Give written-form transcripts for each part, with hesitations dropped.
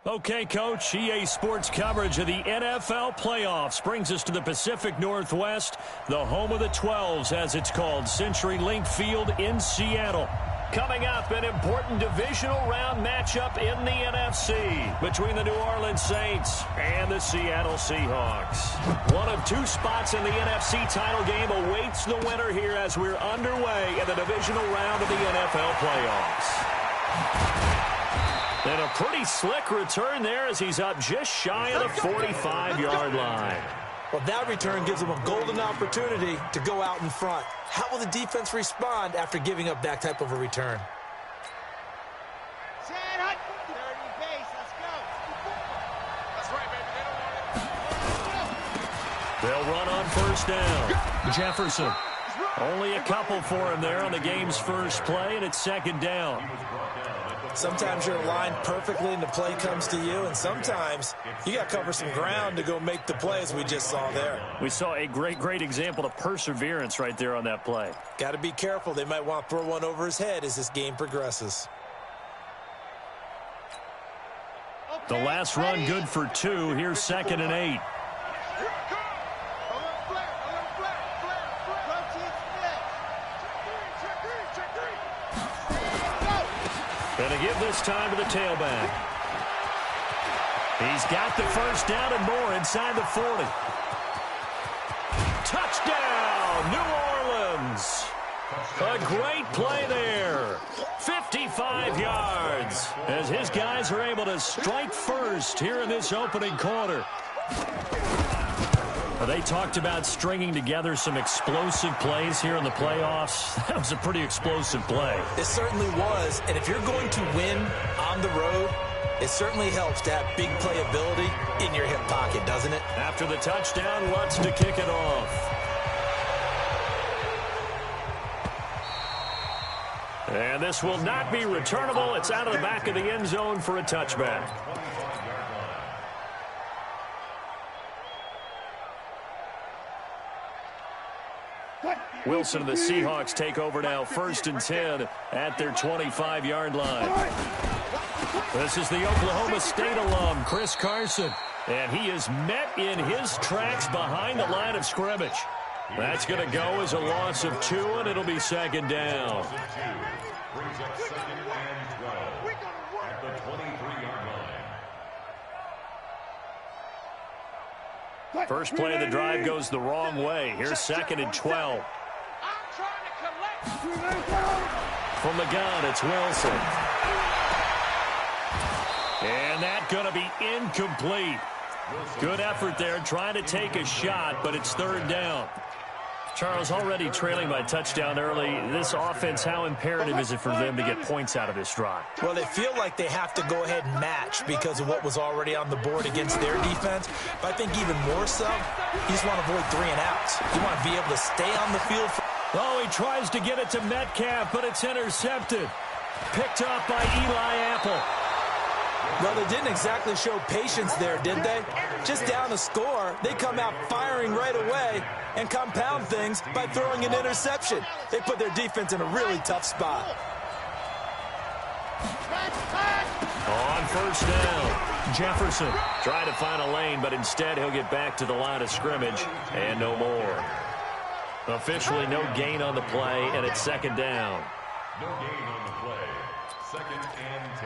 Okay, Coach, EA Sports coverage of the NFL playoffs brings us to the Pacific Northwest, the home of the 12s, as it's called, CenturyLink Field in Seattle. Coming up, an important divisional round matchup in the NFC between the New Orleans Saints and the Seattle Seahawks. One of two spots in the NFC title game awaits the winner here as we're underway in the divisional round of the NFL playoffs. And a pretty slick return there as he's up just shy of the 45-yard line. Well, that return gives him a golden opportunity to go out in front. How will the defense respond after giving up that type of a return? They'll run on first down. Jefferson. Only a couple for him there on the game's first play, and it's second down. Sometimes you're aligned perfectly and the play comes to you, and sometimes you got to cover some ground to go make the play, as we just saw there. We saw a great example of perseverance right there on that play. Got to be careful. They might want to throw one over his head as this game progresses. The last run good for 2. Here's 2nd and 8. Going to give this time to the tailback. He's got the first down and more inside the 40. Touchdown, New Orleans. A great play there. 55 yards as his guys are able to strike first here in this opening quarter. They talked about stringing together some explosive plays here in the playoffs. That was a pretty explosive play. It certainly was. And if you're going to win on the road, it certainly helps to have big playability in your hip pocket, doesn't it? After the touchdown, wants to kick it off. And this will not be returnable. It's out of the back of the end zone for a touchback. Wilson and the Seahawks take over now, 1st and 10 at their 25-yard line. This is the Oklahoma State alum, Chris Carson, and he is met in his tracks behind the line of scrimmage. That's going to go as a loss of 2, and it'll be 2nd down. First play of the drive goes the wrong way. Here's 2nd and 12. From the gun, it's Wilson. And that's going to be incomplete. Good effort there, trying to take a shot, but it's 3rd down. Charles, already trailing by touchdown early. This offense, how imperative is it for them to get points out of this drive? Well, they feel like they have to go ahead and match because of what was already on the board against their defense. But I think even more so, you just want to avoid 3 and outs. You want to be able to stay on the field. Oh, he tries to get it to Metcalf, but it's intercepted. Picked up by Eli Apple. Well, they didn't exactly show patience there, did they? Just down a score, they come out firing right away and compound things by throwing an interception. They put their defense in a really tough spot. On first down, Jefferson trying to find a lane, but instead he'll get back to the line of scrimmage and no more. Officially no gain on the play, and it's 2nd down. No gain on the play. 2nd and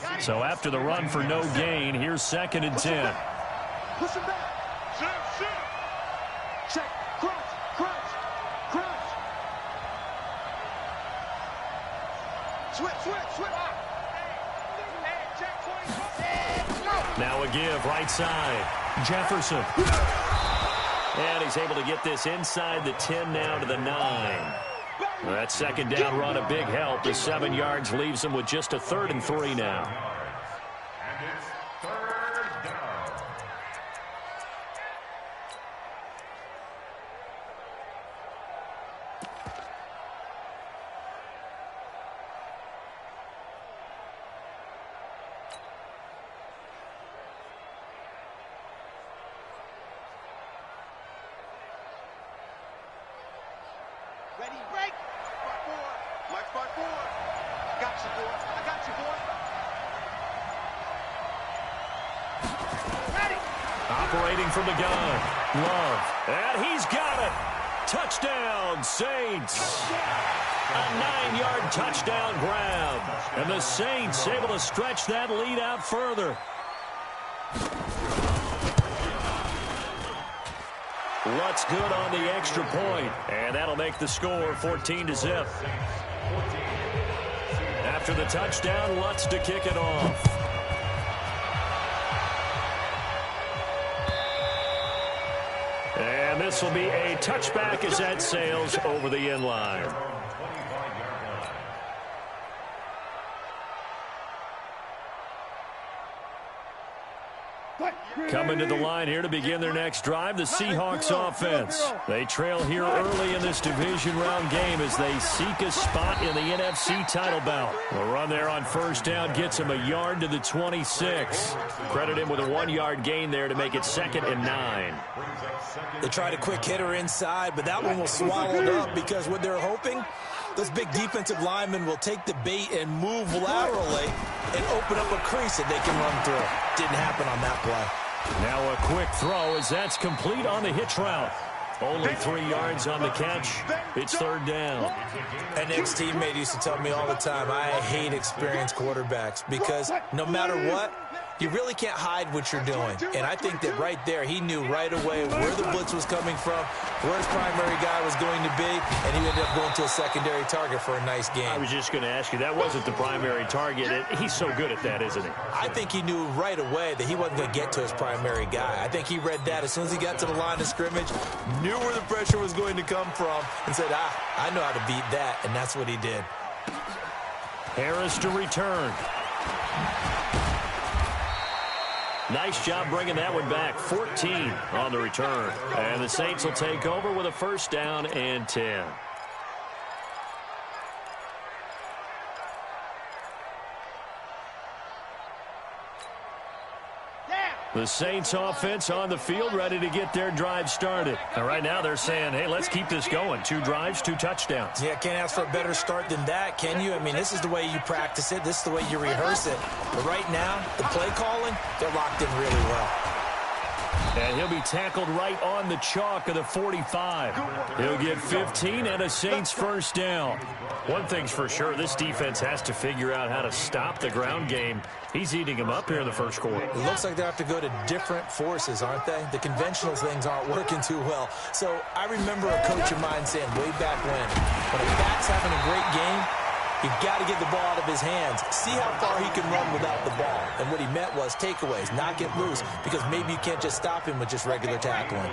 10. So after the run for no gain, here's 2nd and 10. Push him back. Shoot. Check. Crunch. Switch. Now a give, right side. Jefferson. And he's able to get this inside the 10 now to the 9. That 2nd down run, a big help. The 7 yards leaves him with just a 3rd and 3 now. And it's 3rd down. Ready, break. March forward. I got you, boy. Separating from the gun. Love. And he's got it. Touchdown, Saints. A 9-yard touchdown grab. And the Saints able to stretch that lead out further. Lutt's good on the extra point. And that'll make the score 14-0. After the touchdown, Lutt's to kick it off. And this will be a touchback as that sails over the end line. Coming to the line here to begin their next drive, the Seahawks offense. They trail here early in this division round game as they seek a spot in the NFC title bout. The run there on first down gets him a yard to the 26. Credit him with a 1-yard gain there to make it 2nd and 9. They tried a quick hitter inside, but that one was swallowed up because what they're hoping, those big defensive linemen will take the bait and move laterally and open up a crease that they can run through. Didn't happen on that play. Now a quick throw as that's complete on the hitch route. Only 3 yards on the catch. It's 3rd down. An ex-teammate used to tell me all the time, I hate experienced quarterbacks because no matter what, you really can't hide what you're doing. And I think that right there, he knew right away where the blitz was coming from, where his primary guy was going to be, and he ended up going to a secondary target for a nice game. I was just going to ask you, that wasn't the primary target. He's so good at that, isn't he? I think he knew right away that he wasn't going to get to his primary guy. I think he read that as soon as he got to the line of scrimmage, knew where the pressure was going to come from, and said, I know how to beat that, and that's what he did. Harris to return. Nice job bringing that one back. 14 on the return. And the Saints will take over with a 1st down and 10. The Saints offense on the field ready to get their drive started. And right now they're saying, hey, let's keep this going. 2 drives, 2 touchdowns. Yeah, can't ask for a better start than that, can you? I mean, this is the way you practice it. This is the way you rehearse it. But right now, the play calling, they're locked in really well. And he'll be tackled right on the chalk of the 45. He'll get 15 and a Saints 1st down. One thing's for sure, this defense has to figure out how to stop the ground game. He's eating them up here in the 1st quarter. It looks like they have to go to different forces, aren't they? The conventional things aren't working too well. So I remember a coach of mine saying way back when a back's having a great game, you've got to get the ball out of his hands. See how far he can run without the ball. And what he meant was takeaways, not get loose, because maybe you can't just stop him with just regular tackling.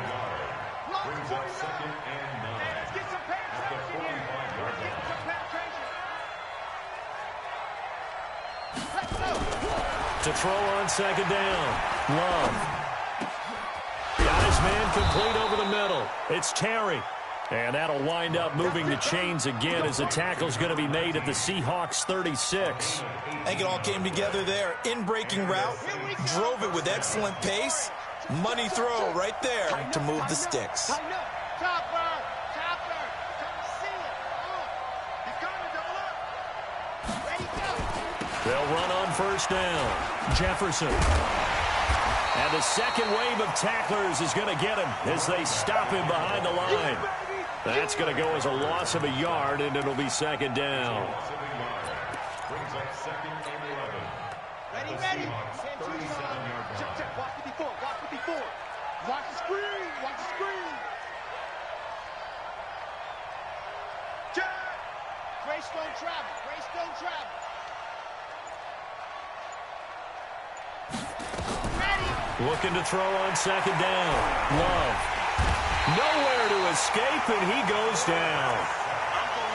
To throw on 2nd down. Love. Got his man complete over the middle. It's Terry. And that'll wind up moving the chains again as the tackle's going to be made at the Seahawks 36. I think it all came together there. In-breaking route, drove it with excellent pace. Money throw right there to move the sticks. They'll run on 1st down. Jefferson. And the second wave of tacklers is going to get him as they stop him behind the line. That's going to go as a loss of a yard, and it'll be 2nd down. Ready. Check. Watch it before. Watch the screen. Check. Grace don't travel. Looking to throw on 2nd down. Love. Nowhere to escape, and he goes down.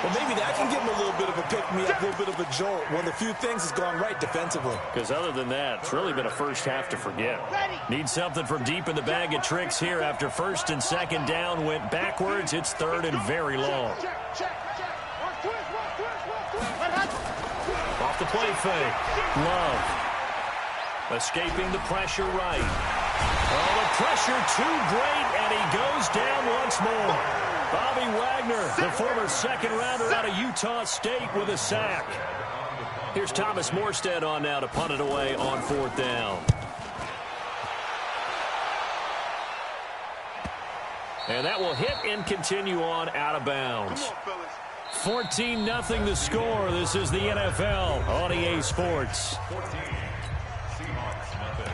Well, maybe that can give him a little bit of a pick-me-up, a little bit of a jolt. One of the few things that's gone right defensively. Because other than that, it's really been a first half to forget. Need something from deep in the bag of tricks here after 1st and 2nd down went backwards. It's 3rd and very long. Off the play fake. Love. Escaping the pressure right. Oh, the pressure too great, and he goes down once more. Bobby Wagner, the former 2nd rounder out of Utah State with a sack. Here's Thomas Morstead on now to punt it away on 4th down. And that will hit and continue on out of bounds. 14-0 the score. This is the NFL on EA Sports. 14. Seahawks, nothing.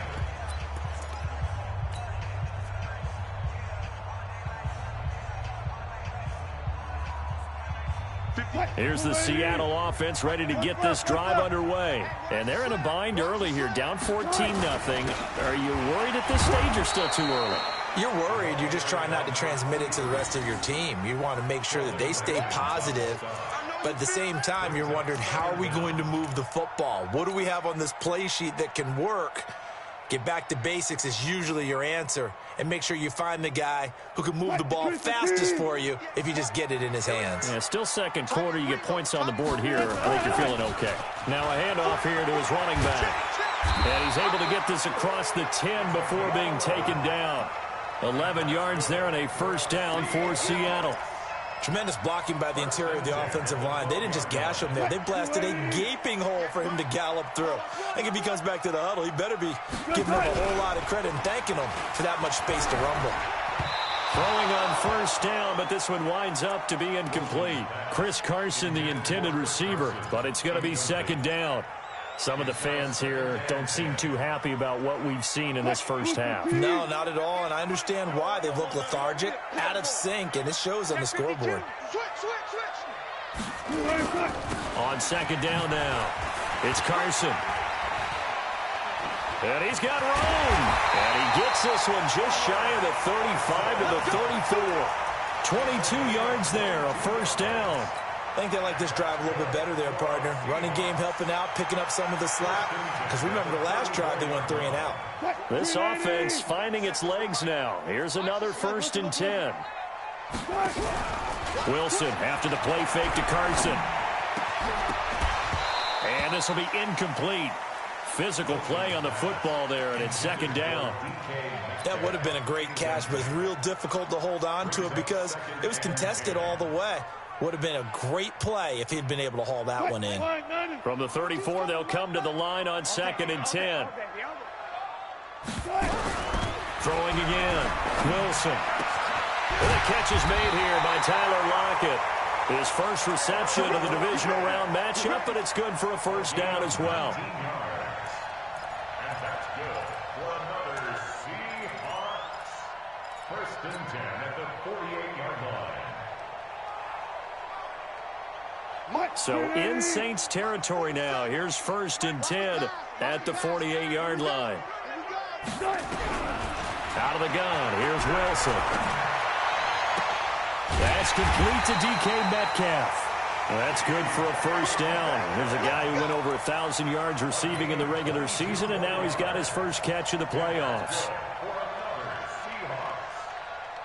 Here's the Seattle offense ready to get this drive underway. And they're in a bind early here, down 14-0. Are you worried at this stage or still too early? You're worried. You're just trying not to transmit it to the rest of your team. You want to make sure that they stay positive. But at the same time, you're wondering, how are we going to move the football? What do we have on this play sheet that can work? Get back to basics is usually your answer. And make sure you find the guy who can move the ball fastest for you if you just get it in his hands. Yeah, still second quarter. You get points on the board here. I think you're feeling okay. Now a handoff here to his running back. And he's able to get this across the 10 before being taken down. 11 yards there and a first down for Seattle. Tremendous blocking by the interior of the offensive line. They didn't just gash him there. They blasted a gaping hole for him to gallop through. I think if he comes back to the huddle, he better be giving him a whole lot of credit and thanking him for that much space to rumble. Throwing on first down, but this one winds up to be incomplete. Chris Carson, the intended receiver, but it's going to be second down. Some of the fans here don't seem too happy about what we've seen in this first half. No, not at all, and I understand why. They've looked lethargic, out of sync, and it shows on the scoreboard. On second down now, it's Carson. And he's got room. And he gets this one just shy of the 35 to the 34. 22 yards there, a first down. I think they like this drive a little bit better there, partner. Running game helping out, picking up some of the slack. Because remember, the last drive, they went 3 and out. This offense finding its legs now. Here's another first and 10. Wilson after the play fake to Carson. And this will be incomplete. Physical play on the football there, and it's second down. That would have been a great catch, but it's real difficult to hold on to it because it was contested all the way. Would have been a great play if he'd been able to haul that one in. From the 34, they'll come to the line on second and 10. Throwing again. Wilson. The catch is made here by Tyler Lockett. His first reception of the divisional round matchup, but it's good for a first down as well. And that's good for another Seahawks. First and 10 at the 48-yard line. So in Saints territory now. Here's first and 10 at the 48-yard line. Out of the gun. Here's Wilson. That's complete to DK Metcalf. Well, that's good for a first down. There's a guy who went over 1,000 yards receiving in the regular season, and now he's got his first catch of the playoffs. For another Seahawks.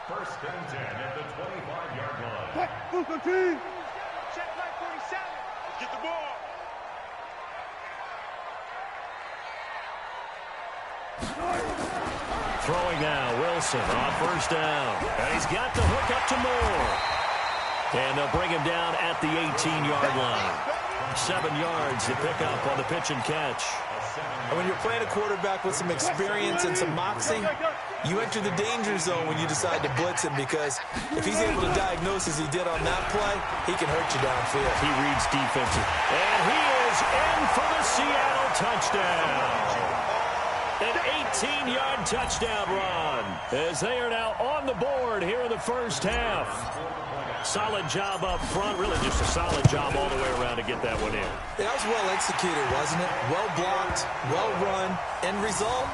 First and 10 at the 25-yard line. Check line 47. Get the ball. Throwing now, Wilson on first down. And he's got the hook up to Moore. And they'll bring him down at the 18-yard line. 7 yards to pick up on the pitch and catch. And when you're playing a quarterback with some experience and some moxie, you enter the danger zone when you decide to blitz him, because if he's able to diagnose as he did on that play, he can hurt you downfield. He reads defensive. And he is in for the Seattle touchdown. An 18-yard touchdown run as they are now on the board here in the first half. Solid job up front, really just a solid job all the way around to get that one in. That was well executed, wasn't it? Well blocked, well run, end result,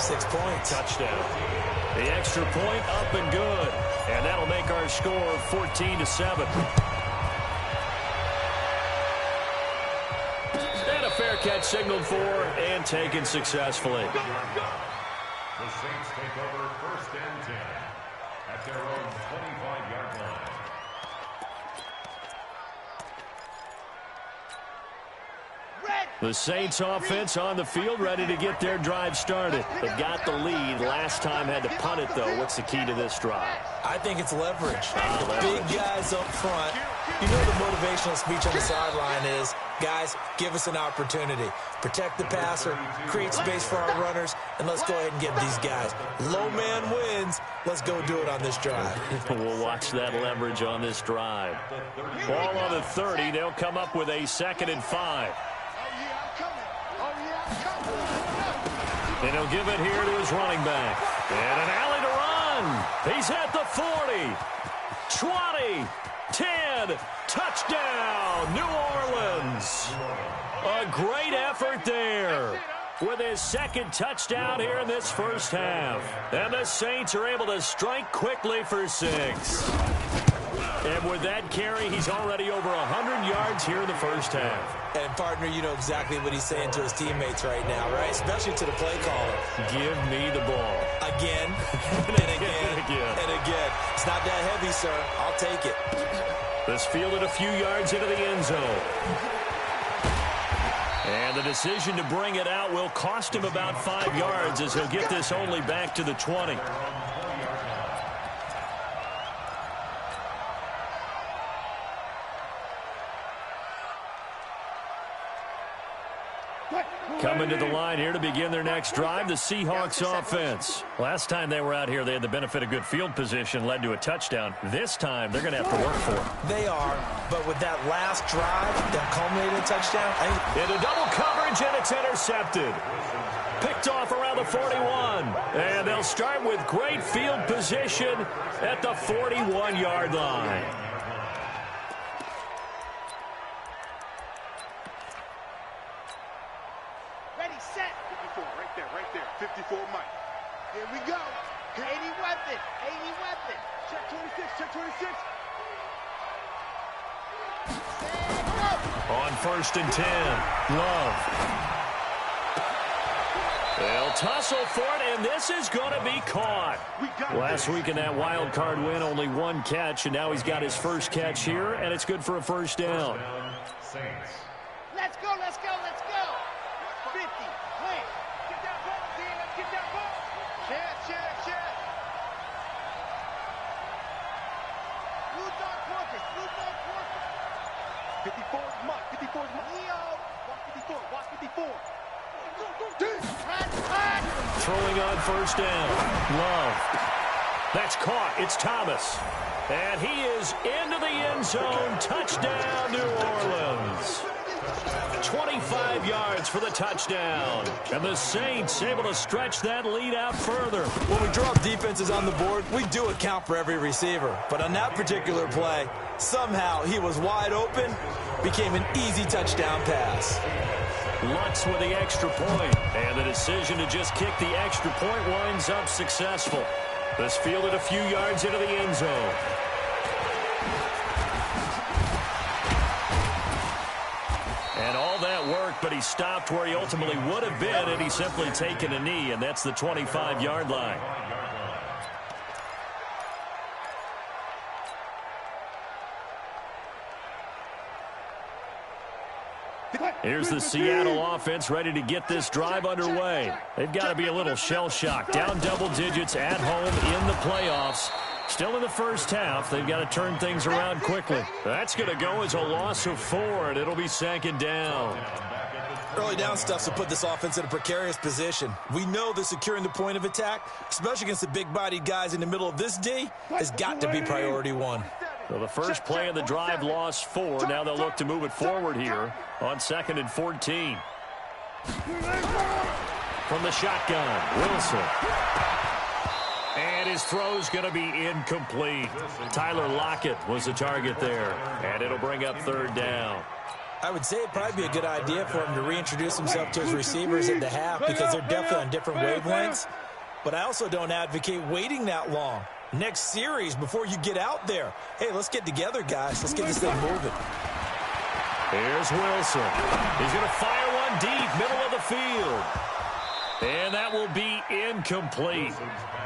6 points. Touchdown. The extra point up and good. And that'll make our score 14-7. And a fair catch signaled for and taken successfully. The Saints take over first and 10 at their own 25-yard line. The Saints offense on the field, ready to get their drive started. They've got the lead. Last time had to punt it, though. What's the key to this drive? I think it's leverage. Big guys up front You know the motivational speech on the sideline is, guys, give us an opportunity. Protect the passer, create space for our runners, and let's go ahead and get these guys. Low man wins. Let's go do it on this drive. We'll watch that leverage on this drive. Ball on the 30. They'll come up with a 2nd and 5. And he'll give it here to his running back. And an alley to run. He's at the 40. 20. 10. Touchdown, New Orleans. A great effort there with his 2nd touchdown here in this first half. And the Saints are able to strike quickly for 6. And with that carry, he's already over 100 yards here in the first half. And, partner, you know exactly what he's saying to his teammates right now, right? Especially to the play caller. Give me the ball. Again, and again, and again. It's not that heavy, sir. I'll take it. This fielded a few yards into the end zone. And the decision to bring it out will cost him about 5 yards as he'll get this only back to the 20. Coming to the line here to begin their next drive, the Seahawks offense. Last time they were out here, they had the benefit of good field position, led to a touchdown. This time, they're going to have to work for it. They are, but with that last drive that culminated in a touchdown. Into double coverage, and it's intercepted. Picked off around the 41. And they'll start with great field position at the 41-yard line. Ready, set. 54, right there. 54 Mike. Here we go. 80 weapon. Check 26, check 26. On 1st and 10, Love. They'll tussle for it, and this is going to be caught. Last week in that wild card win, only 1 catch, and now he's got his first catch here, and it's good for a first down. Let's go. 50, wait. Get that ball, Dan. Let's get that ball. Check. Blue dog Corpus. 54 is Mike. Leo. Watch 54. Throwing on first down. Love. That's caught. It's Thomas. And he is into the end zone. Touchdown, New Orleans. 25 yards for the touchdown. And the Saints able to stretch that lead out further. When we draw defenses on the board, we do account for every receiver. But on that particular play, somehow he was wide open, became an easy touchdown pass. Lutz with the extra point. And the decision to just kick the extra point winds up successful. This fielded a few yards into the end zone. And all that worked, but he stopped where he ultimately would have been had he simply taken a knee, and that's the 25-yard line. Here's the Seattle offense ready to get this drive underway. They've got to be a little shell-shocked. Down double digits at home in the playoffs. Still in the first half. They've got to turn things around quickly. That's going to go as a loss of 4, and it'll be 2nd down. Early down stuff to put this offense in a precarious position. We know that securing the point of attack, especially against the big-bodied guys in the middle of this D, has got to be priority 1. So the first play of the drive lost 4. Now they'll look to move it forward here on 2nd and 14. From the shotgun, Wilson. And his throw's going to be incomplete. Tyler Lockett was the target there. And it'll bring up 3rd down. I would say it'd probably be a good idea for him to reintroduce himself to his receivers at the half because they're definitely on different wavelengths. But I also don't advocate waiting that long. Next series before you get out there. Hey, let's get together, guys. Let's get this thing moving. Here's Wilson. He's going to fire one deep, middle of the field. And that will be incomplete.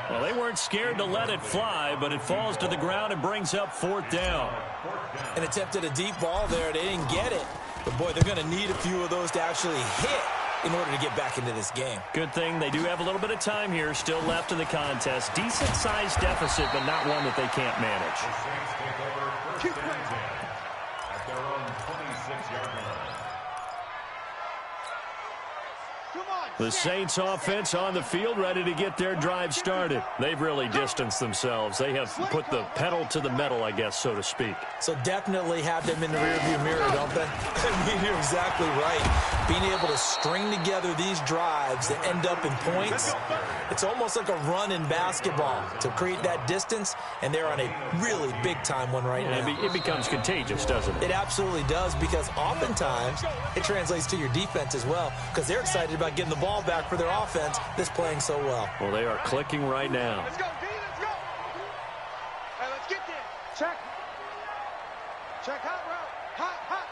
Well, they weren't scared to let it fly, but it falls to the ground and brings up 4th down. An attempt at a deep ball there. They didn't get it. But, boy, they're going to need a few of those to actually hit in order to get back into this game. Good thing they do have a little bit of time here still left in the contest. Decent-sized deficit, but not one that they can't manage. The Saints offense on the field, ready to get their drive started. They've really distanced themselves. They have put the pedal to the metal, I guess, so to speak. So definitely have them in the rearview mirror, don't they? I mean, you're exactly right. Being able to string together these drives that end up in points, it's almost like a run in basketball to create that distance, and they're on a really big-time one right now. It becomes contagious, doesn't it? It absolutely does, because oftentimes it translates to your defense as well, because they're excited about getting the ball back for their offense that's playing so well. Well, they are clicking right now. Let's go, D, let's go. Hey, let's get there. Check. Check hot route. Hot.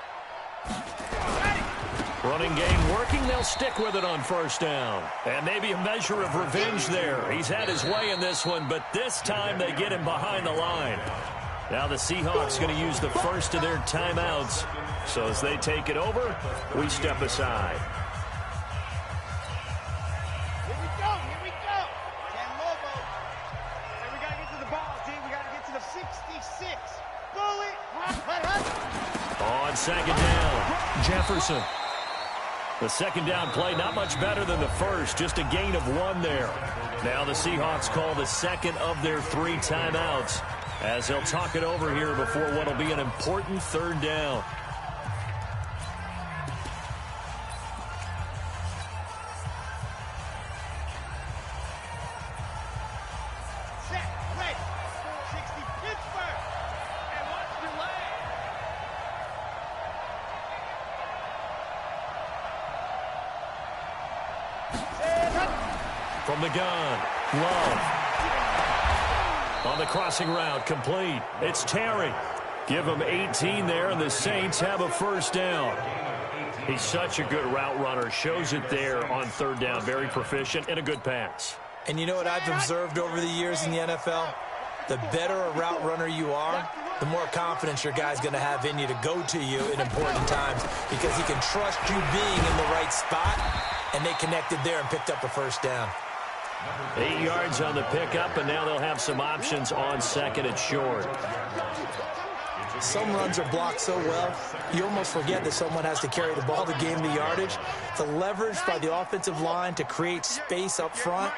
Running game working. They'll stick with it on first down. And maybe a measure of revenge there. He's had his way in this one, but this time they get him behind the line. Now the Seahawks going to use the first of their timeouts. So as they take it over, we step aside. Here we go. Can Lobo. And we got to get to the ball, D. We got to get to the 66. Bullet. On second down, Jefferson. The second down play, not much better than the first, just a gain of 1 there. Now the Seahawks call the second of their 3 timeouts as they'll talk it over here before what will be an important third down. Set, ready. 60 Pittsburgh. And watch the leg. From the gun, Love. On the crossing route, complete. It's Terry. Give him 18 there, and the Saints have a first down. He's such a good route runner. Shows it there on third down. Very proficient and a good pass. And you know what I've observed over the years in the NFL? The better a route runner you are, the more confidence your guy's going to have in you to go to you in important times, because he can trust you being in the right spot, and they connected there and picked up a first down. 8 yards on the pickup, and now they'll have some options on second and short. Some runs are blocked so well, you almost forget that someone has to carry the ball to gain the yardage. The leverage by the offensive line to create space up front,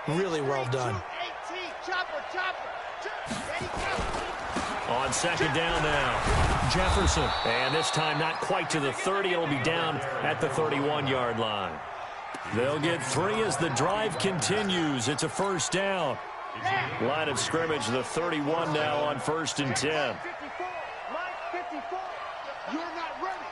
really well done. 18, chopper. Ready, go. On second down now, Jefferson. And this time not quite to the 30. It'll be down at the 31-yard line. They'll get 3 as the drive continues. It's a first down. Line of scrimmage, the 31 now on 1st and 10. 54, Mike 54. You're not ready.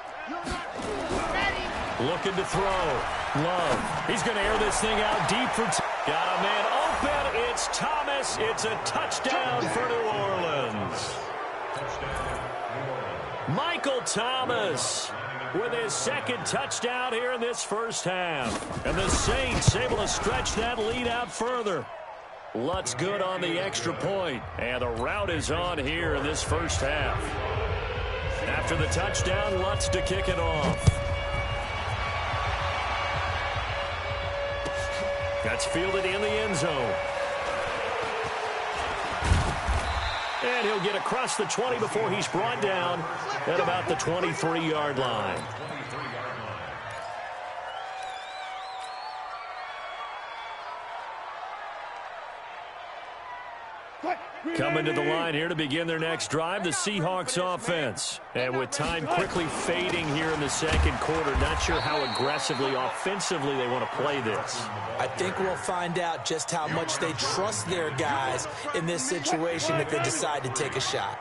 Looking to throw. Love. He's going to air this thing out deep for got a man open. It's Thomas. It's a touchdown for New Orleans. Michael Thomas with his second touchdown here in this first half. And the Saints able to stretch that lead out further. Lutz good on the extra point. And the route is on here in this first half. After the touchdown, Lutz to kick it off. That's fielded in the end zone. And he'll get across the 20 before he's brought down at about the 23-yard line. Coming to the line here to begin their next drive, the Seahawks offense. And with time quickly fading here in the second quarter, not sure how aggressively, offensively they want to play this. I think we'll find out just how much they trust their guys in this situation if they decide to take a shot.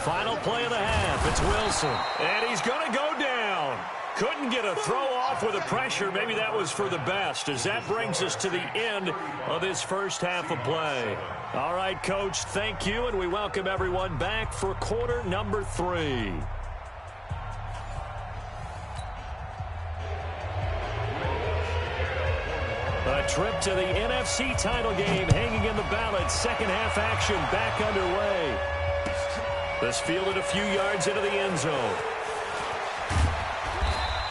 Final play of the half, it's Wilson. And he's going to go down. Couldn't get a throw off with the pressure. Maybe that was for the best, as that brings us to the end of this first half of play. All right, Coach, thank you, and we welcome everyone back for quarter number 3. A trip to the NFC title game hanging in the balance. Second half action back underway. This fielded a few yards into the end zone.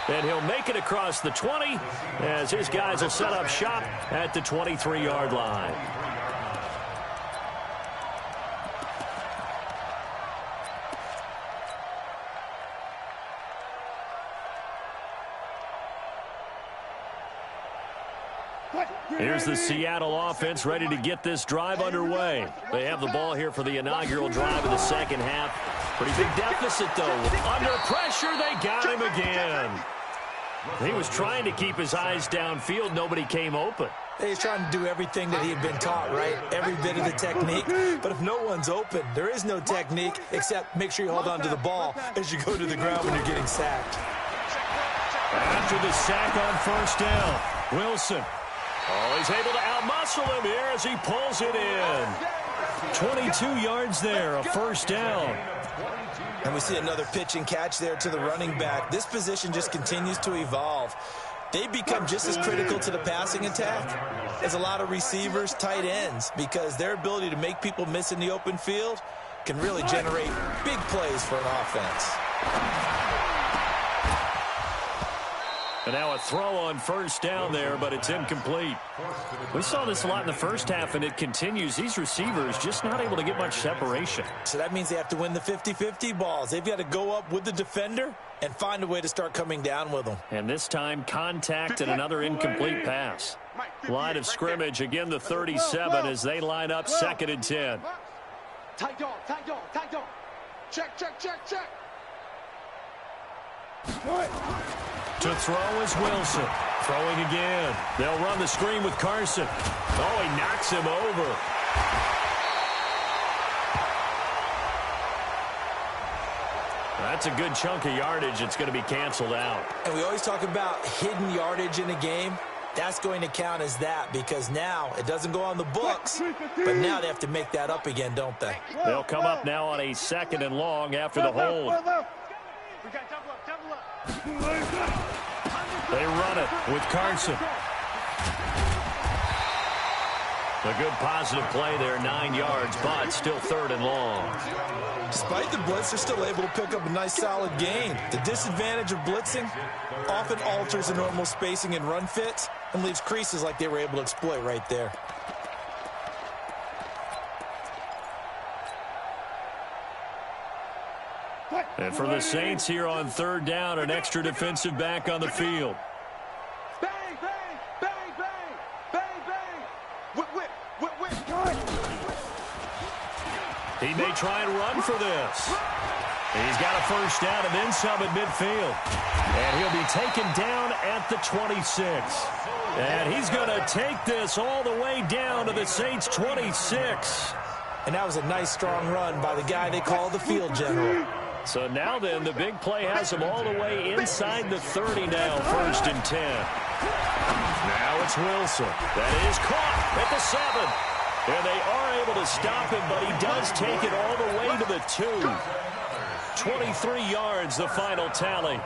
And he'll make it across the 20 as his guys will set up shop at the 23-yard line. Here's the Seattle offense ready to get this drive underway. They have the ball here for the inaugural drive of the second half. Pretty big deficit, though. Under pressure, they got him again. He was trying to keep his eyes downfield. Nobody came open. He's trying to do everything that he had been taught, right? Every bit of the technique. But if no one's open, there is no technique except make sure you hold on to the ball as you go to the ground when you're getting sacked. After the sack on first down, Wilson. Oh, he's able to outmuscle him here as he pulls it in. 22 yards there, a first down. And we see another pitch and catch there to the running back. This position just continues to evolve. They become just as critical to the passing attack as a lot of receivers, tight ends, because their ability to make people miss in the open field can really generate big plays for an offense. And now a throw on first down there, but it's incomplete. We saw this a lot in the first half, and it continues. These receivers just not able to get much separation. So that means they have to win the 50-50 balls. They've got to go up with the defender and find a way to start coming down with them. And this time, contact and another incomplete pass. Line of scrimmage, again the 37 as they line up 2nd and 10. Tight dog, tight dog, tight dog. Check, check, check, check. To throw is Wilson. Throwing again. They'll run the screen with Carson. Oh, he knocks him over. That's a good chunk of yardage. It's going to be canceled out. And we always talk about hidden yardage in a game. That's going to count as that because now it doesn't go on the books, but now they have to make that up again, don't they? They'll come up now on a 2nd and long after the hold. We got double up. They run it with Carson. A good positive play there, 9 yards, but still 3rd and long. Despite the blitz, they're still able to pick up a nice solid gain. The disadvantage of blitzing often alters the normal spacing and run fits and leaves creases like they were able to exploit right there. And for the Saints here on 3rd down, an extra defensive back on the field. Bang, bang, bang, bang, bang, bang. Whip, whip, whip, whip. He may try and run for this. He's got a first down and then some at midfield. And he'll be taken down at the 26. And he's going to take this all the way down to the Saints' 26. And that was a nice, strong run by the guy they call the field general. So now then, the big play has him all the way inside the 30 now, 1st and 10. Now it's Wilson. That is caught at the 7. And they are able to stop him, but he does take it all the way to the 2. 23 yards, the final tally.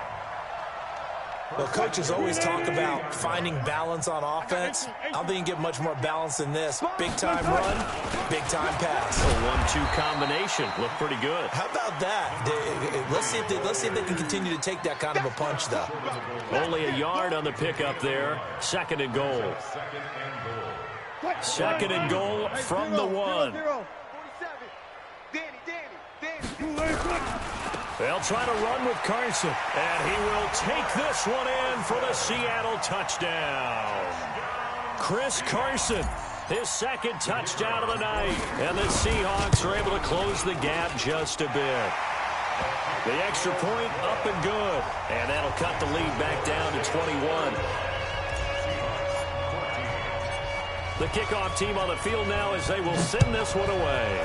Well, coaches always talk about finding balance on offense. I don't think you can get much more balance than this. Big-time run, big-time pass. A 1-2 combination. Looked pretty good. How about that? Let's see if they can continue to take that kind of a punch, though. Only a yard on the pickup there. 2nd and goal. 2nd and goal from the 1. They'll try to run with Carson, and he will take this one in for the Seattle touchdown. Chris Carson, his 2nd touchdown of the night, and the Seahawks are able to close the gap just a bit. The extra point up and good, and that'll cut the lead back down to 21. The kickoff team on the field now as they will send this one away.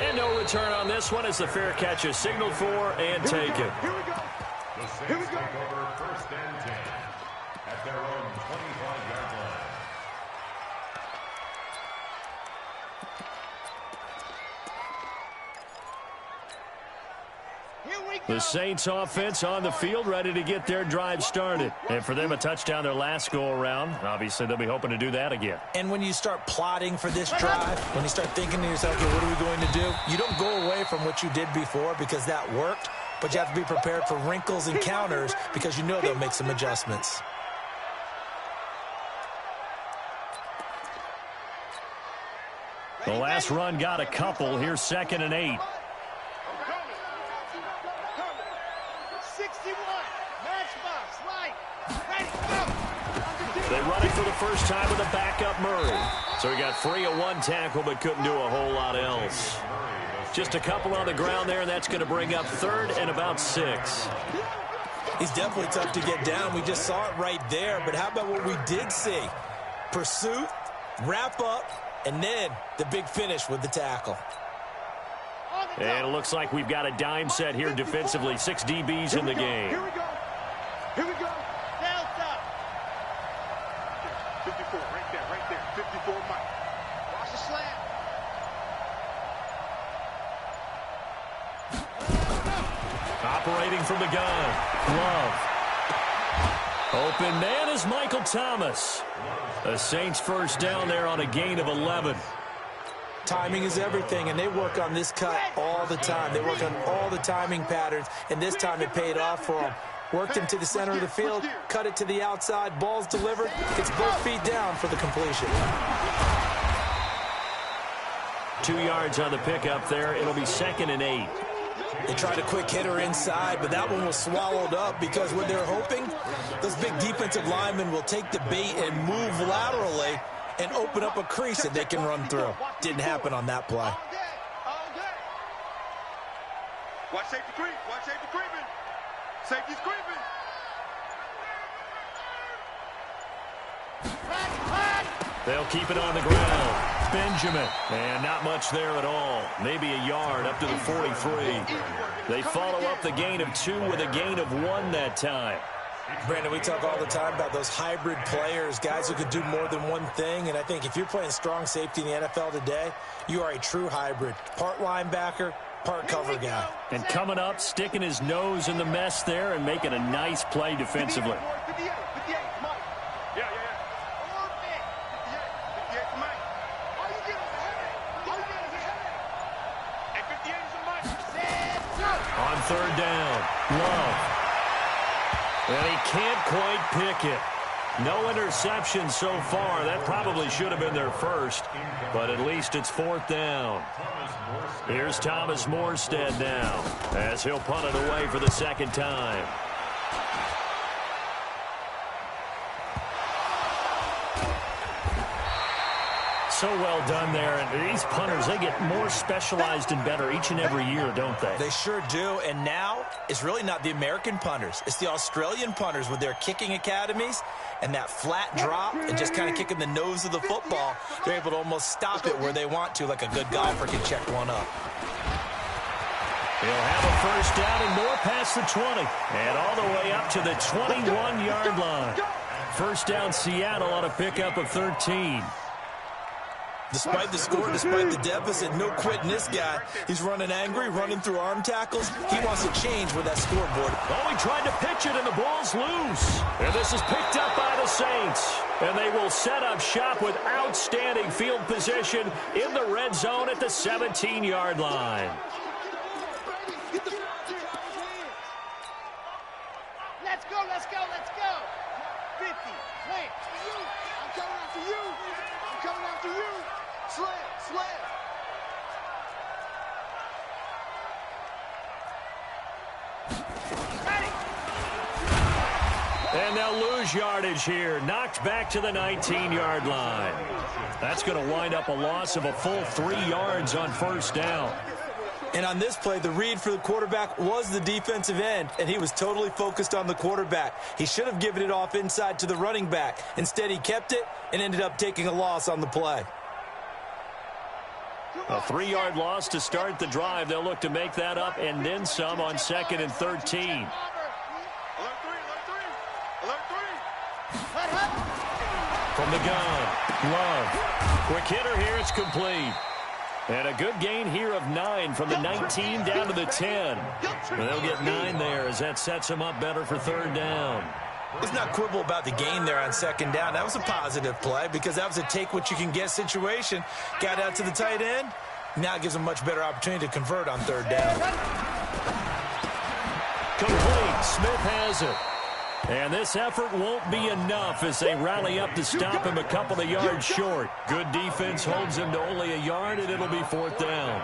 And no return on this one as the fair catch is signaled for and taken. The Saints take over 1st and 10 at their own 25-yard line. The Saints offense on the field ready to get their drive started. And for them, a touchdown their last go-around. Obviously, they'll be hoping to do that again. And when you start plotting for this drive, when you start thinking to yourself, okay, what are we going to do? You don't go away from what you did before because that worked, but you have to be prepared for wrinkles and counters because you know they'll make some adjustments. The last run got a couple. Here's 2nd and 8. 61. Matchbox, right. Ready, go. They run it for the first time with a backup Murray. So he got free of one tackle but couldn't do a whole lot else. Just a couple on the ground there, and that's going to bring up 3rd and about 6. He's definitely tough to get down. We just saw it right there. But how about what we did see? Pursuit, wrap up, and then the big finish with the tackle. And it looks like we've got a dime set here defensively. 6 DBs in the game. Here we go. Here we go. Delta. 54, right there. 54, Mike. Watch the slant. Operating from the gun. Love. Open man is Michael Thomas. The Saints first down there on a gain of 11. Timing is everything, and they work on this cut all the time. They work on all the timing patterns, and this time it paid off for them. Worked him to the center of the field, cut it to the outside, ball's delivered. It's both feet down for the completion. 2 yards on the pickup there. It'll be 2nd and 8. They tried a quick hitter inside, but that one was swallowed up because what they're hoping, those big defensive linemen will take the bait and move laterally and open up a crease that they can run through. Didn't happen on that play. All day. Watch safety creep. Watch safety creeping. Safety's creeping. They'll keep it on the ground. Benjamin. And not much there at all. Maybe a yard up to the 43. They follow up the gain of 2 with a gain of 1 that time. Brandon, we talk all the time about those hybrid players, guys who could do more than one thing. And I think if you're playing strong safety in the NFL today, you are a true hybrid. Part linebacker, part cover guy. And coming up, sticking his nose in the mess there and making a nice play defensively. On 3rd down, Love. And he can't quite pick it. No interception so far. That probably should have been their first, but at least it's 4th down. Here's Thomas Morstead now as he'll punt it away for the 2nd time. So well done there. And these punters, they get more specialized and better each and every year, don't they? They sure do. And now it's really not the American punters. It's the Australian punters with their kicking academies and that flat drop and just kind of kicking the nose of the football. They're able to almost stop it where they want to, like a good golfer can check one up. He'll have a first down and more past the 20. And all the way up to the 21-yard line. First down Seattle on a pickup of 13. Despite the score, despite the deficit, no quitting this guy. He's running angry, running through arm tackles. He wants to change with that scoreboard. Oh, he tried to pitch it, and the ball's loose. And this is picked up by the Saints. And they will set up shop with outstanding field position in the red zone at the 17-yard line. Let's go. 50, slant. I'm coming after you. Slant. And they'll lose yardage here. Knocked back to the 19-yard line. That's going to wind up a loss of a full 3 yards on first down. And on this play, the read for the quarterback was the defensive end, and he was totally focused on the quarterback. He should have given it off inside to the running back. Instead, he kept it and ended up taking a loss on the play. A 3-yard loss to start the drive. They'll look to make that up and then some on 2nd and 13. From the gun, Love. Quick hitter here, it's complete. And a good gain here of 9 from the 19 down to the 10. And they'll get 9 there as that sets them up better for 3rd down. Let's not quibble about the gain there on 2nd down. That was a positive play because that was a take-what-you-can-get situation. Got out to the tight end. Now it gives them a much better opportunity to convert on 3rd down. Complete. Smith has it. And this effort won't be enough as they rally up to stop him a couple of yards short. Good defense holds him to only a yard, and it'll be 4th down.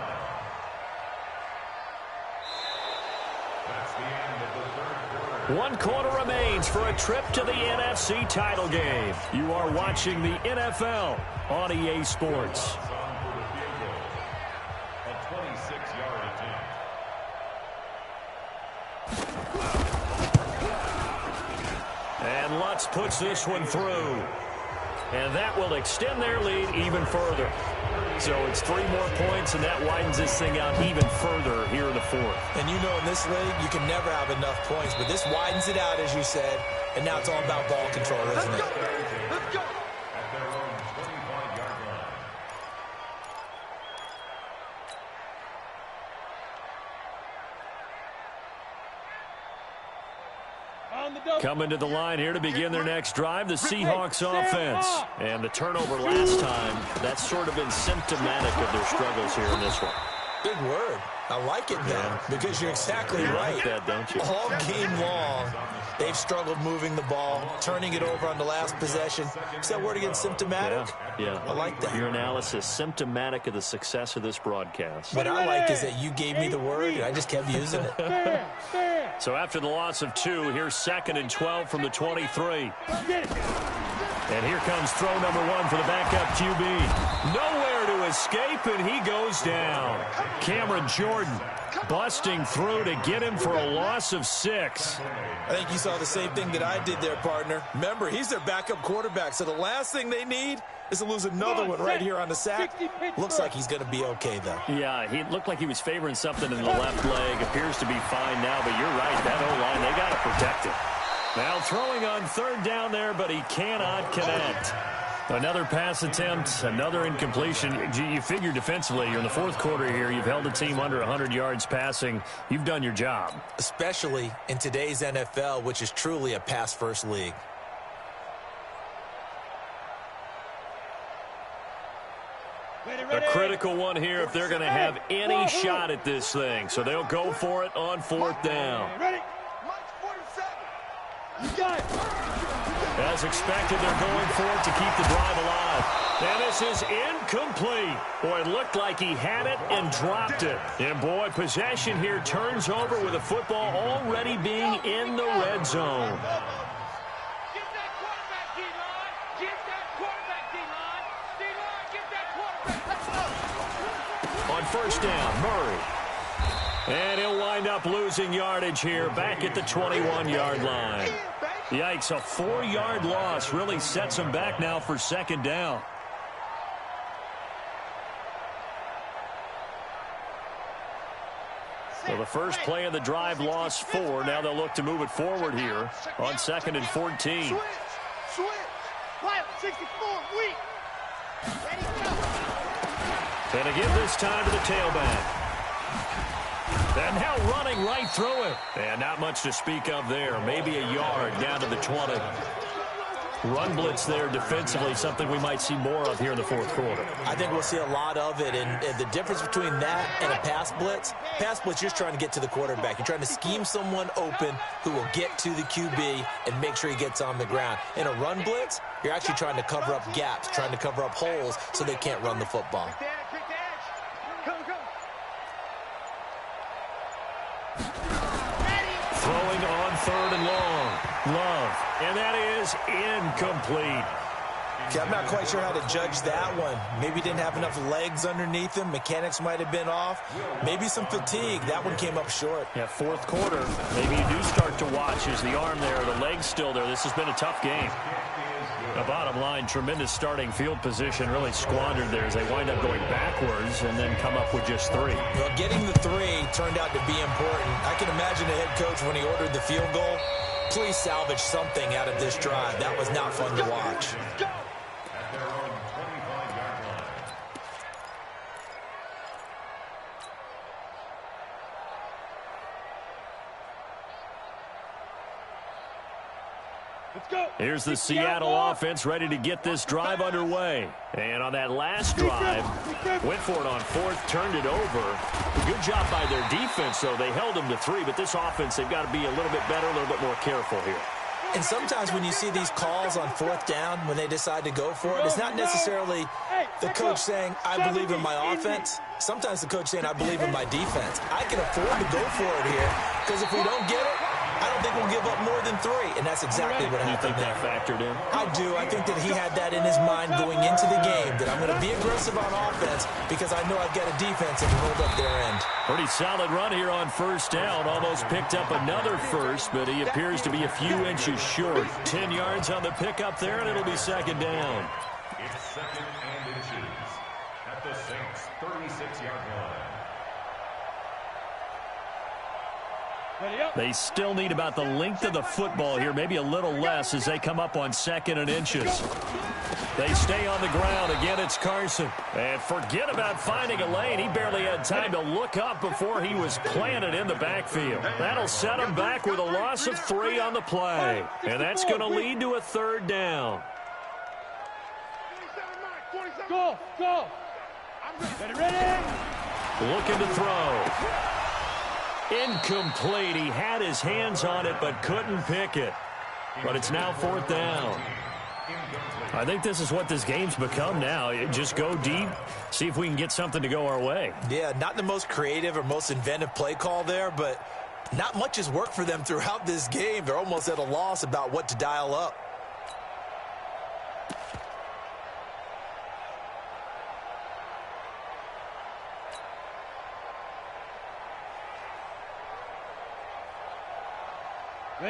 1 quarter remains for a trip to the NFC title game. You are watching the NFL on EA Sports. And Lutz puts this one through. And that will extend their lead even further. So it's 3 more points, and that widens this thing out even further here in the 4th. And you know in this league, you can never have enough points, but this widens it out, as you said, and now it's all about ball control, isn't it? Let's go. At their own 25-yard line. Coming to the line here to begin their next drive, the Seahawks offense. And the turnover last time, that's sort of been symptomatic of their struggles here in this one. Big word. I like it, though, because you're exactly right. Like that, don't you? All game long, they've struggled moving the ball, turning it over on the last possession. Is that word again, symptomatic? Yeah. I like that. Your analysis, symptomatic of the success of this broadcast. What I like is that you gave me the word, and I just kept using it. So after the loss of 2, here's 2nd and 12 from the 23. And here comes throw number 1 for the backup QB. Nowhere to escape, and he goes down. Cameron Jordan busting through to get him for a loss of 6. I think you saw the same thing that I did there, partner. Remember, he's their backup quarterback, so the last thing they need is to lose another one right here on the sack. Looks like he's going to be okay, though. Yeah, he looked like he was favoring something in the left leg. Appears to be fine now, but you're right. That O-line, they got to protect it. Now throwing on 3rd down there, but he cannot connect. Another pass attempt, another incompletion. You figure defensively, you're in the 4th quarter here. You've held a team under 100 yards passing. You've done your job. Especially in today's NFL, which is truly a pass-first league. A critical one here if they're going to have any shot at this thing. So they'll go for it on 4th down. As expected, they're going for it to keep the drive alive. And this is incomplete. Boy, it looked like he had it and dropped it. And boy, possession here turns over with the football already being in the red zone. Get that quarterback, D-line. Get that quarterback, D-line. D-line, get that quarterback. Let's go. On 1st down, Murray. And he'll wind up losing yardage here back at the 21-yard line. Yikes, a 4-yard loss really sets him back now for 2nd down. So the first play of the drive lost 4. Now they'll look to move it forward here on 2nd and 14. Switch. Pilot, 64, weak. Ready, go. And again this time to the tailback. And now running right through it. And not much to speak of there. Maybe a yard down to the 20. Run blitz there defensively, something we might see more of here in the 4th quarter. I think we'll see a lot of it, and the difference between that and a pass blitz, you're just trying to get to the quarterback. You're trying to scheme someone open who will get to the QB and make sure he gets on the ground. In a run blitz, you're actually trying to cover up gaps, trying to cover up holes so they can't run the football. Throwing on 3rd and long. Love. And that is incomplete. Okay, I'm not quite sure how to judge that one. Maybe he didn't have enough legs underneath him. Mechanics might have been off. Maybe some fatigue. That one came up short. Yeah, 4th quarter. Maybe you do start to watch. Is the arm there, the leg's still there. This has been a tough game. The bottom line, tremendous starting field position, really squandered there as they wind up going backwards and then come up with just 3. Well, getting the 3 turned out to be important. I can imagine the head coach when he ordered the field goal. Please salvage something out of this drive. That was not fun to watch. At their own 25-yard line. Let's go. Here's the Seattle offense ready to get this drive underway. And on that last drive, went for it on 4th, turned it over. Good job by their defense, though. They held them to 3, but this offense, they've got to be a little bit better, a little bit more careful here. And sometimes when you see these calls on 4th down, when they decide to go for it, it's not necessarily the coach saying, I believe in my offense. Sometimes the coach saying, I believe in my defense. I can afford to go for it here because if we don't get it, I don't think think we'll give up more than 3, and that's exactly what happened there. You think that factored in? I do. I think that he had that in his mind going into the game, that I'm going to be aggressive on offense because I know I've got a defense and hold up their end. Pretty solid run here on first down. Almost picked up another first, but he appears to be a few inches short. 10 yards on the pickup there, and it'll be second down. It's second and inches at the Saints' 36-yard line. They still need about the length of the football here, maybe a little less as they come up on second and inches. They stay on the ground. Again, it's Carson. And forget about finding a lane. He barely had time to look up before he was planted in the backfield. That'll set him back with a loss of 3 on the play. And that's going to lead to a third down. Go! Ready! Looking to throw. Incomplete. He had his hands on it but couldn't pick it. But it's now fourth down. I think this is what this game's become now. Just go deep, see if we can get something to go our way. Yeah, not the most creative or most inventive play call there, but not much has worked for them throughout this game. They're almost at a loss about what to dial up.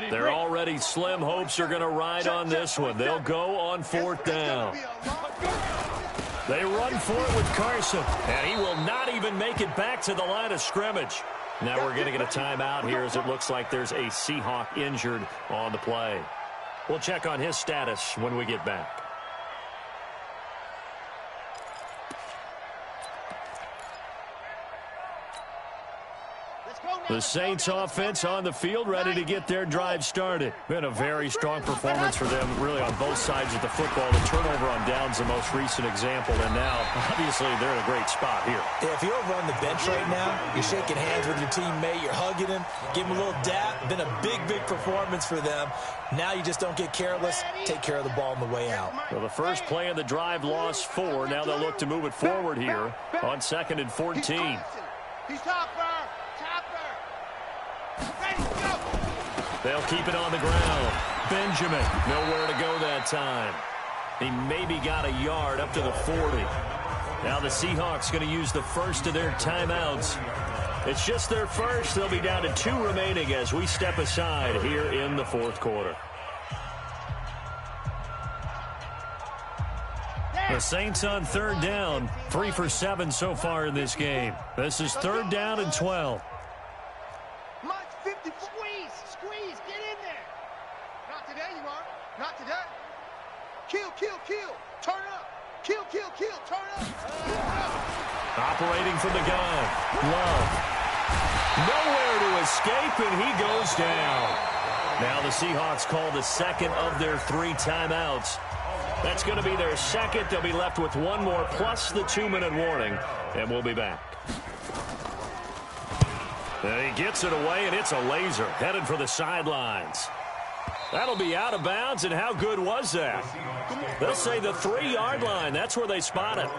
They're already slim hopes are going to ride on this one. They'll go on fourth down. They run for it with Carson, and he will not even make it back to the line of scrimmage. Now we're going to get a timeout here as it looks like there's a Seahawk injured on the play. We'll check on his status when we get back. The Saints offense on the field, ready to get their drive started. Been a very strong performance for them, really on both sides of the football. The turnover on downs the most recent example, and now, obviously, they're in a great spot here. Yeah, if you're over on the bench right now, you're shaking hands with your teammate, you're hugging him, give him a little dap. Been a big, big performance for them. Now you just don't get careless. Take care of the ball on the way out. Well, the first play of the drive lost 4. Now they'll look to move it forward here on 2nd and 14. He's topper. They'll keep it on the ground. Benjamin, nowhere to go that time. He maybe got a yard up to the 40. Now the Seahawks going to use the first of their timeouts. It's just their first. They'll be down to 2 remaining as we step aside here in the fourth quarter. The Saints on third down. 3 for 7 so far in this game. This is 3rd down and 12. Not today. Kill. Turn up. Kill. Turn up. Operating from the gun. Love. Nowhere to escape, and he goes down. Now the Seahawks call the second of their 3 timeouts. That's going to be their second. They'll be left with 1 more plus the 2-minute warning, and we'll be back. And he gets it away, and it's a laser headed for the sidelines. That'll be out of bounds, and how good was that? They'll say the 3-yard line. That's where they spot it.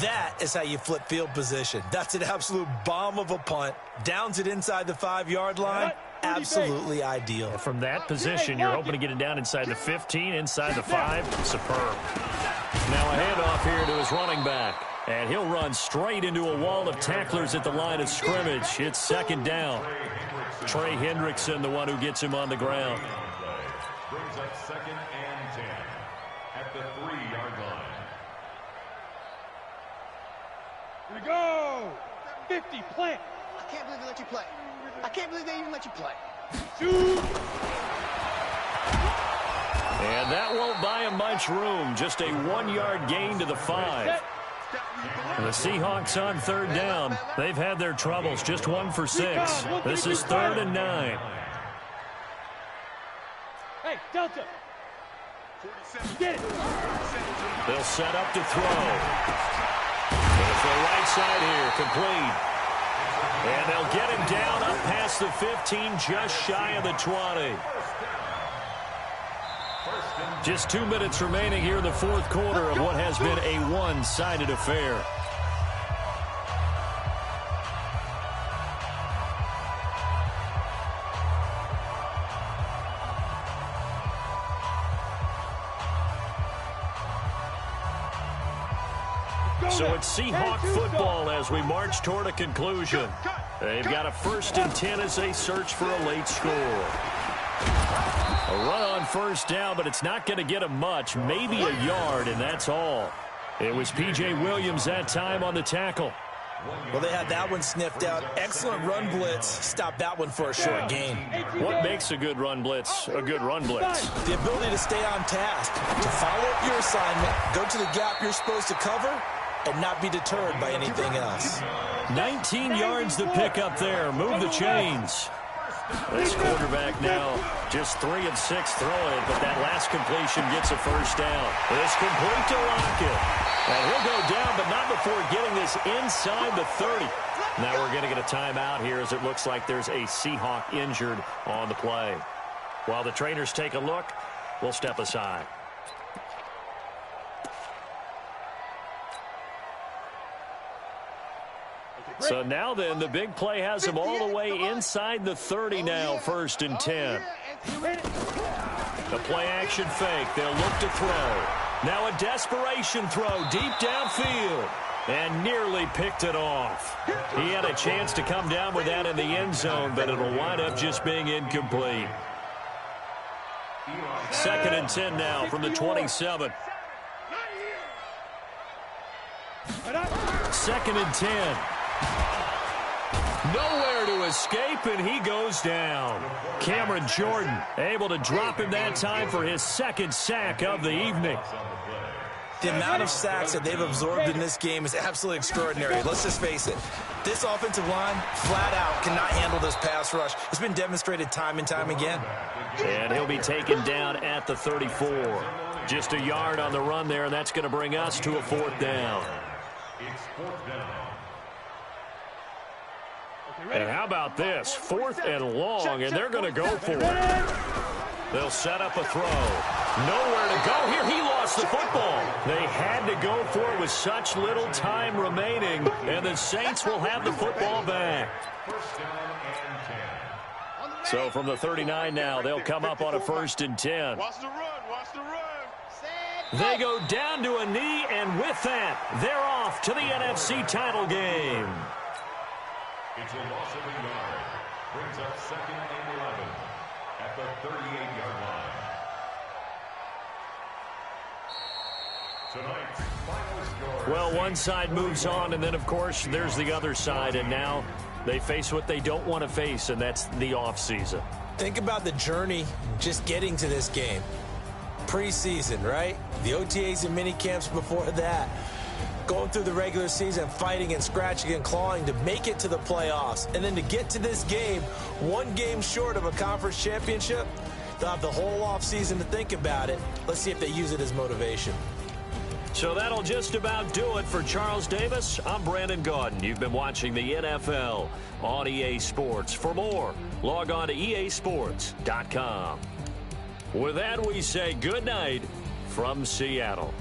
That is how you flip field position. That's an absolute bomb of a punt. Downs it inside the 5-yard line. Absolutely ideal. From that position, you're hoping to get it down inside the 15, inside the 5. Superb. Now a handoff here to his running back. And he'll run straight into a wall of tacklers at the line of scrimmage. It's second down. Trey Hendrickson, the one who gets him on the ground. Brings up 2nd and 10 at the 3-yard line. Here we go. 50, plant. I can't believe they let you play. I can't believe they even let you play. Shoot. And that won't buy him much room. Just a 1-yard gain to the 5. The Seahawks on third down. They've had their troubles. Just 1 for 6. This is 3rd and 9. Hey, Delta. Get it. They'll set up to throw. It's the right side here, complete. And they'll get him down up past the 15, just shy of the 20. Just 2 minutes remaining here in the fourth quarter of what has been a one-sided affair. So it's Seahawk football as we march toward a conclusion. They've got a 1st and 10 as they search for a late score. A run on 1st down, but it's not going to get them much. Maybe a yard, and that's all. It was P.J. Williams that time on the tackle. Well, they had that one sniffed out. Excellent run blitz. Stop that one for a short gain. What makes a good run blitz a good run blitz? The ability to stay on task, to follow up your assignment, go to the gap you're supposed to cover, and not be deterred by anything else. 19 yards to pick up there. Move the chains. This quarterback now just 3 of 6 throwing it, but that last completion gets a 1st down. It's complete to Lockett. And he'll go down, but not before getting this inside the 30. Now we're going to get a timeout here as it looks like there's a Seahawk injured on the play. While the trainers take a look, we'll step aside. So now then, the big play has them all the way inside the 30 now, 1st and 10. The play action fake. They'll look to throw. Now a desperation throw deep downfield. And nearly picked it off. He had a chance to come down with that in the end zone, but it'll wind up just being incomplete. 2nd and 10 now from the 27. 2nd and 10. Nowhere to escape, and he goes down. Cameron Jordan able to drop him that time for his 2nd sack of the evening. The amount of sacks that they've absorbed in this game is absolutely extraordinary. Let's just face it. This offensive line, flat out, cannot handle this pass rush. It's been demonstrated time and time again. And he'll be taken down at the 34. Just a yard on the run there, and that's going to bring us to a 4th down. It's 4th down. And how about this? 4th and long, and they're going to go for it. They'll set up a throw. Nowhere to go here. He lost the football. They had to go for it with such little time remaining, and the Saints will have the football back. 1st down and 10. So from the 39 now, they'll come up on a 1st and 10. Watch the run. Watch the run. They go down to a knee, and with that, they're off to the NFC title game. It's a loss of a yard. Brings up 2nd and 11 at the 38-yard line. Tonight's final score. Well, one side moves on, and then, of course, there's the other side, and now they face what they don't want to face, and that's the offseason. Think about the journey just getting to this game. Preseason, right? The OTAs and mini camps before that. Going through the regular season, fighting and scratching and clawing to make it to the playoffs. And then to get to this game, 1 game short of a conference championship, they'll have the whole offseason to think about it. Let's see if they use it as motivation. So that'll just about do it for Charles Davis. I'm Brandon Gaudin. You've been watching the NFL on EA Sports. For more, log on to easports.com. With that, we say good night from Seattle.